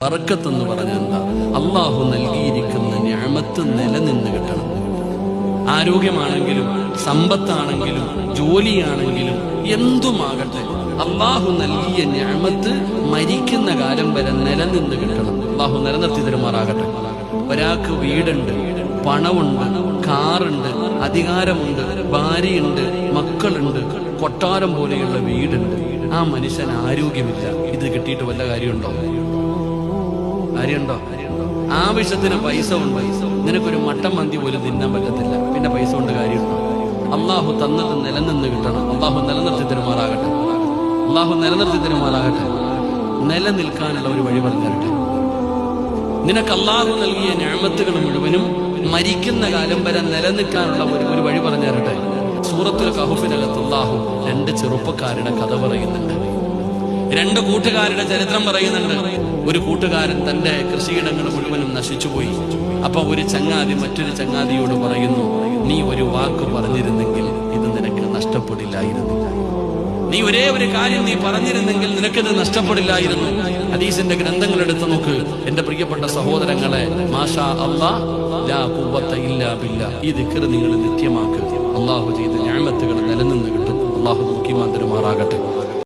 ബറക്കത്തെന്ന് പറഞ്ഞാൽ എന്താ? അള്ളാഹു നൽകിയിരിക്കുന്ന നിഅമത്ത് നിലനിന്ന് കിട്ടണം. ആരോഗ്യമാണെങ്കിലും സമ്പത്താണെങ്കിലും ജോലിയാണെങ്കിലും എന്തുമാകട്ടെ, അള്ളാഹു നൽകിയ നിഅമത്ത് മരിക്കുന്ന കാലം വരെ നിലനിന്ന് കിട്ടണം. അള്ളാഹു നിലനിർത്തി തരുമാറാകട്ടെ. ഒരാൾക്ക് വീടുണ്ട്, പണമുണ്ട്, കാറുണ്ട്, അധികാരമുണ്ട്, ഭാര്യയുണ്ട്, മക്കളുണ്ട്, കൊട്ടാരം പോലെയുള്ള വീടുണ്ട്. ആ മനുഷ്യന് ആരോഗ്യമില്ല. ഇത് കിട്ടിയിട്ട് വല്ല കാര്യമുണ്ടോ? കാര്യമുണ്ടോ? ആവശ്യത്തിന് പൈസ ഉണ്ട്, നിനക്കൊരു മട്ടൻ മന്തി പോലും തിന്നാൻ പറ്റത്തില്ല, പിന്നെ പൈസ കൊണ്ട് കാര്യമുണ്ടോ? അള്ളാഹു തന്നത് നിലനിന്ന് കിട്ടണം. അള്ളാഹു നിലനിർത്തി തരുമാറാകട്ടെ. അള്ളാഹു നിലനിർത്തി തരുമാറാകട്ടെ. നിലനിൽക്കാനുള്ള ഒരു വഴി പറഞ്ഞു തരട്ടെ. നിനക്ക് അള്ളാഹു നൽകിയ നിഅമത്തുകൾ മുഴുവനും മരിക്കുന്ന കാലം വരെ നിലനിൽക്കാനുള്ള ഒരു വഴി പറഞ്ഞു തരട്ടെ. സൂറത്തുൽ കഹ്ഫിനകത്ത് അള്ളാഹു 2 ചെറുപ്പക്കാരുടെ കഥ പറയുന്നുണ്ട്. 2 കൂട്ടുകാരുടെ ചരിത്രം പറയുന്നുണ്ട്. ഒരു കൂട്ടുകാരൻ തന്റെ കൃഷിയിടങ്ങൾ മുഴുവനും നശിച്ചുപോയി. അപ്പൊ ഒരു ചങ്ങാതി മറ്റൊരു ചങ്ങാതിയോട് പറയുന്നു, നീ ഒരു വാക്ക് പറഞ്ഞിരുന്നെങ്കിൽ ഇത് നിനക്ക് നഷ്ടപ്പെടില്ലായിരുന്നു. നീ ഒരേ ഒരു കാര്യം നീ പറഞ്ഞിരുന്നെങ്കിൽ നിനക്കിത് നഷ്ടപ്പെടില്ലായിരുന്നു. ഹദീസിന്റെ ഗ്രന്ഥങ്ങൾ എടുത്തു നോക്ക് എന്റെ പ്രിയപ്പെട്ട സഹോദരങ്ങളെ. മാഷാ അല്ലാഹ്, ലാ ഖുവത ഇല്ലാ ബില്ലാഹ്. ഈ ദിക്ർ നിങ്ങൾ നിത്യമാക്കുക. അള്ളാഹു ചെയ്ത നിഅമത്തുകൾ നിലനിന്ന് കിട്ടും. അള്ളാഹു ഈമാൻ തരുമാറാകട്ടെ.